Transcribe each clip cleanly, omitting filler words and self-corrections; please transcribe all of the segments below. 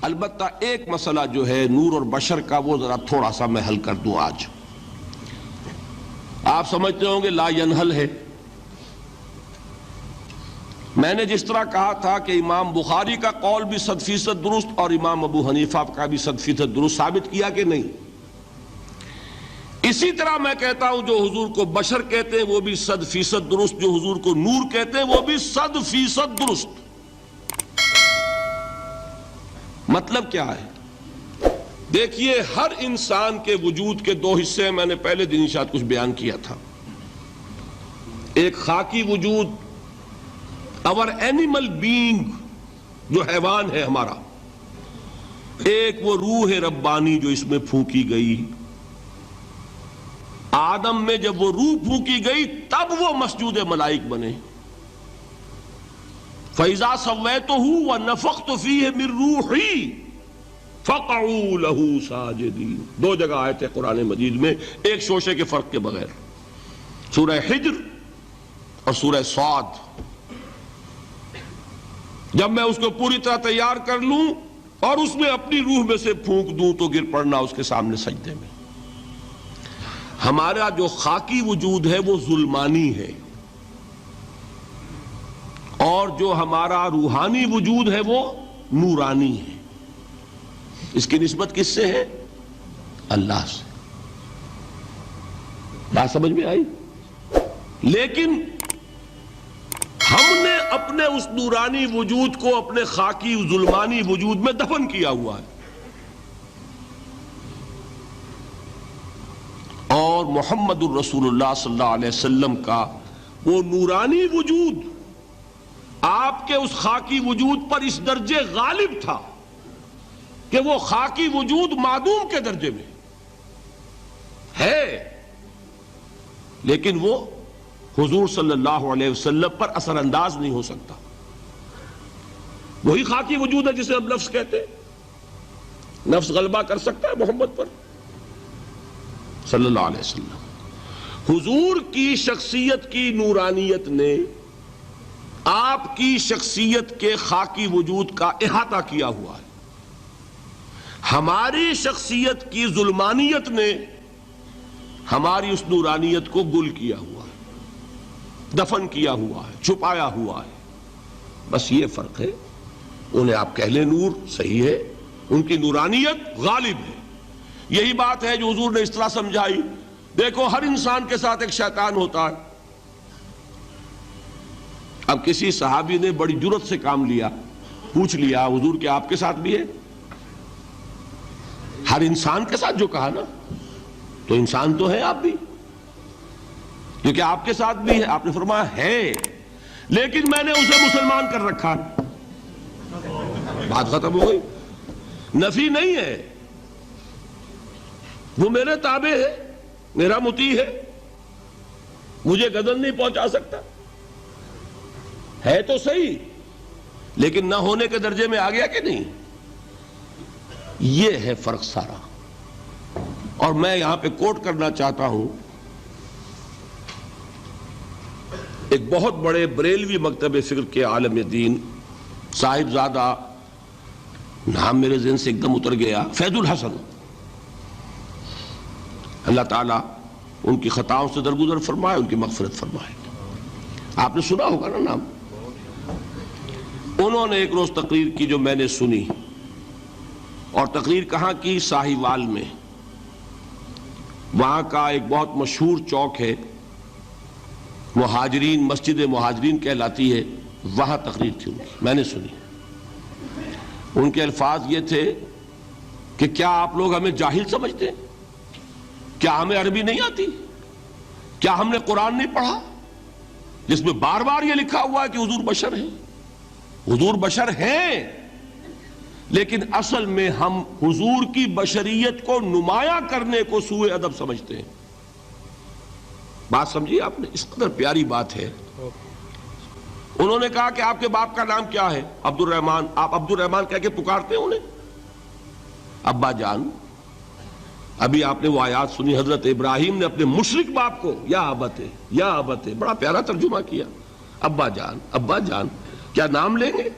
البتہ ایک مسئلہ جو ہے نور اور بشر کا وہ ذرا تھوڑا سا میں حل کر دوں آج. آپ سمجھتے ہوں گے لا ینحل ہے. میں نے جس طرح کہا تھا کہ امام بخاری کا قول بھی 100% درست اور امام ابو حنیفہ کا بھی 100% درست ثابت کیا کہ نہیں. اسی طرح میں کہتا ہوں جو حضور کو بشر کہتے ہیں وہ بھی 100% درست، جو حضور کو نور کہتے ہیں وہ بھی 100% درست. مطلب کیا ہے؟ دیکھیے ہر انسان کے وجود کے دو حصے ہیں. میں نے پہلے دن شاید کچھ بیان کیا تھا. ایک خاکی وجود، اور اینیمل بینگ جو حیوان ہے ہمارا. ایک وہ روح ربانی جو اس میں پھونکی گئی. آدم میں جب وہ روح پھونکی گئی تب وہ مسجود ملائک بنے. فَإِذَا سَوَّيْتُهُ وَنَفَخْتُ فِيهِ مِن رُوحِي فَقَعُوا لَهُ سَاجِدِينَ. دو جگہ آئے تھے قرآن مجید میں ایک شوشے کے فرق کے بغیر، سورہ حجر اور سورہ صاد. جب میں اس کو پوری طرح تیار کر لوں اور اس میں اپنی روح میں سے پھونک دوں تو گر پڑنا اس کے سامنے سجدے میں. ہمارا جو خاکی وجود ہے وہ ظلمانی ہے، اور جو ہمارا روحانی وجود ہے وہ نورانی ہے. اس کی نسبت کس سے ہے؟ اللہ سے. بات سمجھ میں آئی؟ لیکن ہم نے اپنے اس نورانی وجود کو اپنے خاکی ظلمانی وجود میں دفن کیا ہوا ہے. اور محمد الرسول اللہ صلی اللہ علیہ وسلم کا وہ نورانی وجود آپ کے اس خاکی وجود پر اس درجے غالب تھا کہ وہ خاکی وجود معدوم کے درجے میں ہے، لیکن وہ حضور صلی اللہ علیہ وسلم پر اثر انداز نہیں ہو سکتا. وہی خاکی وجود ہے جسے ہم نفس کہتے ہیں. نفس غلبہ کر سکتا ہے محمد پر صلی اللہ علیہ وسلم. حضور کی شخصیت کی نورانیت نے آپ کی شخصیت کے خاکی وجود کا احاطہ کیا ہوا ہے. ہماری شخصیت کی ظلمانیت نے ہماری اس نورانیت کو گل کیا ہوا ہے، دفن کیا ہوا ہے، چھپایا ہوا ہے. بس یہ فرق ہے. انہیں آپ کہہ لیں نور، صحیح ہے، ان کی نورانیت غالب ہے. یہی بات ہے جو حضور نے اس طرح سمجھائی. دیکھو ہر انسان کے ساتھ ایک شیطان ہوتا ہے. اب کسی صحابی نے بڑی جرت سے کام لیا، پوچھ لیا حضور کہ آپ کے ساتھ بھی ہے؟ ہر انسان کے ساتھ جو کہا نا، تو انسان تو ہے آپ بھی، کیونکہ آپ کے ساتھ بھی ہے. آپ نے فرمایا ہے، لیکن میں نے اسے مسلمان کر رکھا. بات ختم ہو گئی. نفی نہیں ہے، وہ میرے تابع ہے، میرا مطیع ہے، مجھے غضب نہیں پہنچا سکتا. ہے تو صحیح، لیکن نہ ہونے کے درجے میں آ گیا کہ نہیں. یہ ہے فرق سارا. اور میں یہاں پہ کوٹ کرنا چاہتا ہوں ایک بہت بڑے بریلوی مکتب فکر کے عالم دین صاحب زادہ، نام میرے ذہن سے ایک دم اتر گیا، فیض الحسن. اللہ تعالیٰ ان کی خطاؤں سے درگزر فرمائے، ان کی مغفرت فرمائے. آپ نے سنا ہوگا نا نام. انہوں نے ایک روز تقریر کی جو میں نے سنی، اور تقریر کہاں کی؟ ساہیوال میں. وہاں کا ایک بہت مشہور چوک ہے، مہاجرین، مسجد مہاجرین کہلاتی ہے، وہاں تقریر تھی ان کی، میں نے سنی. ان کے الفاظ یہ تھے کہ کیا آپ لوگ ہمیں جاہل سمجھتے ہیں؟ کیا ہمیں عربی نہیں آتی؟ کیا ہم نے قرآن نہیں پڑھا جس میں بار بار یہ لکھا ہوا ہے کہ حضور بشر ہیں؟ حضور بشر ہیں، لیکن اصل میں ہم حضور کی بشریت کو نمایاں کرنے کو سوء ادب سمجھتے ہیں. بات سمجھیے آپ نے، اس قدر پیاری بات ہے. انہوں نے کہا کہ آپ کے باپ کا نام کیا ہے؟ عبد الرحمن. آپ عبد الرحمن کہہ کے پکارتے ہیں انہیں؟ ابا جان. ابھی آپ نے وہ آیات سنی، حضرت ابراہیم نے اپنے مشرک باپ کو یا ابت، یا ابت، بڑا پیارا ترجمہ کیا. ابا جان، ابا جان، کیا نام لیں گے؟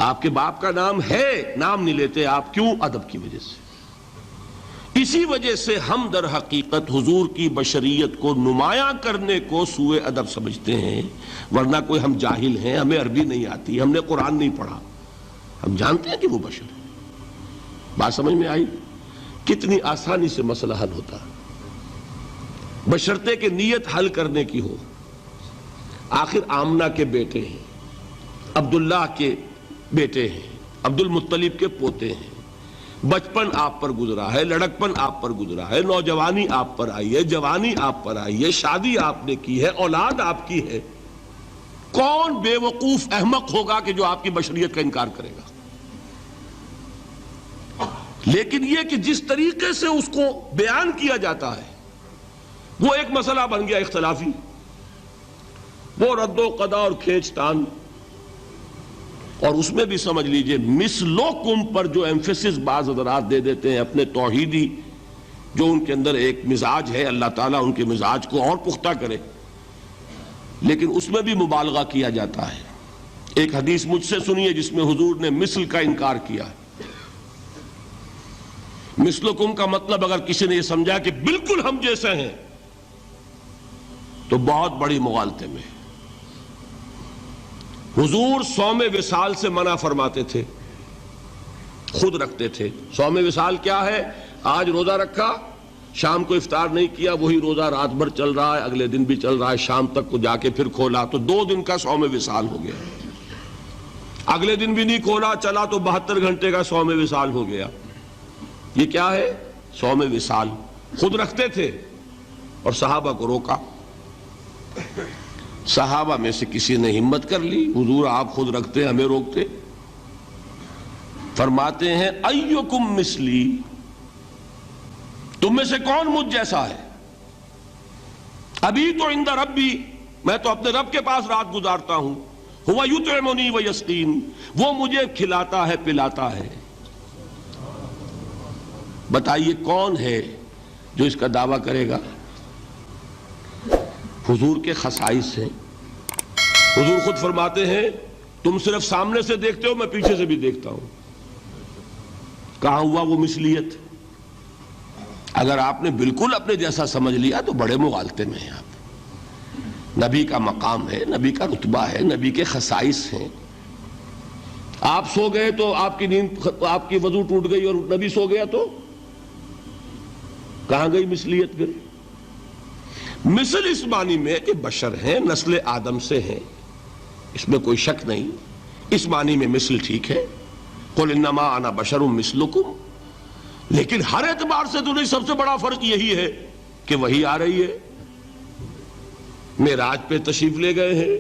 آپ کے باپ کا نام ہے، نام نہیں لیتے آپ، کیوں؟ ادب کی وجہ سے۔ اسی وجہ سے ہم در حقیقت حضور کی بشریت کو نمایاں کرنے کو سوء ادب سمجھتے ہیں، ورنہ کوئی ہم جاہل ہیں، ہمیں عربی نہیں آتی، ہم نے قرآن نہیں پڑھا، ہم جانتے ہیں کہ وہ بشر ہے۔ بات سمجھ میں آئی؟ کتنی آسانی سے مسئلہ حل ہوتا، بشرطے کہ نیت حل کرنے کی ہو۔ آخر آمنہ کے بیٹے ہیں، عبداللہ کے بیٹے ہیں، عبد المطلب کے پوتے ہیں، بچپن آپ پر گزرا ہے، لڑکپن آپ پر گزرا ہے، نوجوانی آپ پر آئی ہے، جوانی آپ پر آئی ہے، شادی آپ نے کی ہے، اولاد آپ کی ہے۔ کون بے وقوف احمق ہوگا کہ جو آپ کی بشریت کا انکار کرے گا؟ لیکن یہ کہ جس طریقے سے اس کو بیان کیا جاتا ہے وہ ایک مسئلہ بن گیا اختلافی، وہ رد و قضا اور کھینچ تان، اور اس میں بھی سمجھ لیجئے مثلکم پر جو ایمفیسس بعض حضرات دے دیتے ہیں اپنے توحیدی جو ان کے اندر ایک مزاج ہے، اللہ تعالیٰ ان کے مزاج کو اور پختہ کرے، لیکن اس میں بھی مبالغہ کیا جاتا ہے۔ ایک حدیث مجھ سے سنیے جس میں حضور نے مثل کا انکار کیا ہے۔ مثلکم کا مطلب اگر کسی نے یہ سمجھا کہ بالکل ہم جیسے ہیں تو بہت بڑی مغالطے میں۔ حضور صوم وصال سے منع فرماتے تھے، خود رکھتے تھے۔ صوم وصال کیا ہے؟ آج روزہ رکھا، شام کو افطار نہیں کیا، وہی روزہ رات بھر چل رہا ہے، اگلے دن بھی چل رہا ہے، شام تک کو جا کے پھر کھولا تو 2 دن کا صوم وصال ہو گیا۔ اگلے دن بھی نہیں کھولا، چلا تو 72 گھنٹے کا صوم وصال ہو گیا۔ یہ کیا ہے؟ صوم وصال۔ خود رکھتے تھے اور صحابہ کو روکا۔ صحابہ میں سے کسی نے ہمت کر لی، حضور آپ خود رکھتے ہمیں روکتے؟ فرماتے ہیں ایکم مثلی، تم میں سے کون مجھ جیسا ہے؟ ابھی تو عند ربی، میں تو اپنے رب کے پاس رات گزارتا ہوں، ہوا یطعمنی ویسقین، وہ مجھے کھلاتا ہے پلاتا ہے۔ بتائیے کون ہے جو اس کا دعویٰ کرے گا؟ حضور کے خصائص ہیں۔ حضور خود فرماتے ہیں تم صرف سامنے سے دیکھتے ہو، میں پیچھے سے بھی دیکھتا ہوں۔ کہاں ہوا وہ مثلیت؟ اگر آپ نے بالکل اپنے جیسا سمجھ لیا تو بڑے مغالطے میں ہیں آپ۔ نبی کا مقام ہے، نبی کا رتبہ ہے، نبی کے خصائص ہیں۔ آپ سو گئے تو آپ کی نیند، آپ کی وضو ٹوٹ گئی اور نبی سو گیا تو کہاں گئی مثلیت پھر؟ مثل اس معنی میں کہ بشر ہیں، نسل آدم سے ہیں، اس میں کوئی شک نہیں، اس معنی میں مثل ٹھیک ہے، قل انما انا بشر مثلکم، لیکن ہر اعتبار سے تو نہیں۔ سب سے بڑا فرق یہی ہے کہ وہی آ رہی ہے، معراج پہ تشریف لے گئے ہیں،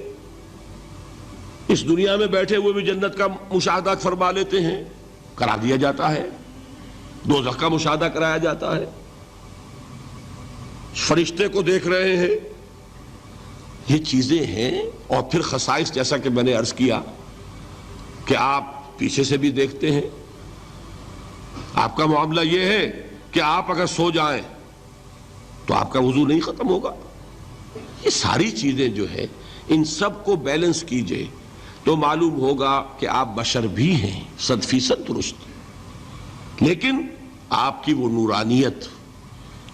اس دنیا میں بیٹھے ہوئے بھی جنت کا مشاہدہ فرما لیتے ہیں، کرا دیا جاتا ہے، دوزخ کا مشاہدہ کرایا جاتا ہے، فرشتے کو دیکھ رہے ہیں۔ یہ چیزیں ہیں، اور پھر خصائص جیسا کہ میں نے عرض کیا کہ آپ پیچھے سے بھی دیکھتے ہیں۔ آپ کا معاملہ یہ ہے کہ آپ اگر سو جائیں تو آپ کا وضو نہیں ختم ہوگا۔ یہ ساری چیزیں جو ہے ان سب کو بیلنس کیجئے تو معلوم ہوگا کہ آپ بشر بھی ہیں 100% درست، لیکن آپ کی وہ نورانیت،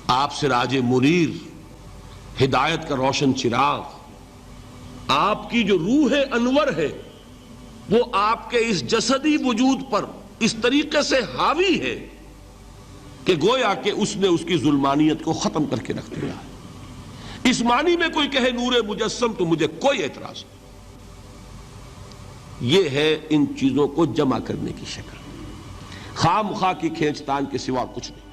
آپ سراج منیر، ہدایت کا روشن چراغ، آپ کی جو روح انور ہے وہ آپ کے اس جسدی وجود پر اس طریقے سے حاوی ہے کہ گویا کہ اس نے اس کی ظلمانیت کو ختم کر کے رکھ دیا ہے۔ اس معنی میں کوئی کہے نور مجسم تو مجھے کوئی اعتراض نہیں۔ یہ ہے ان چیزوں کو جمع کرنے کی شکل، خواہ مخواہ کی کھینچ تان کے سوا کچھ نہیں۔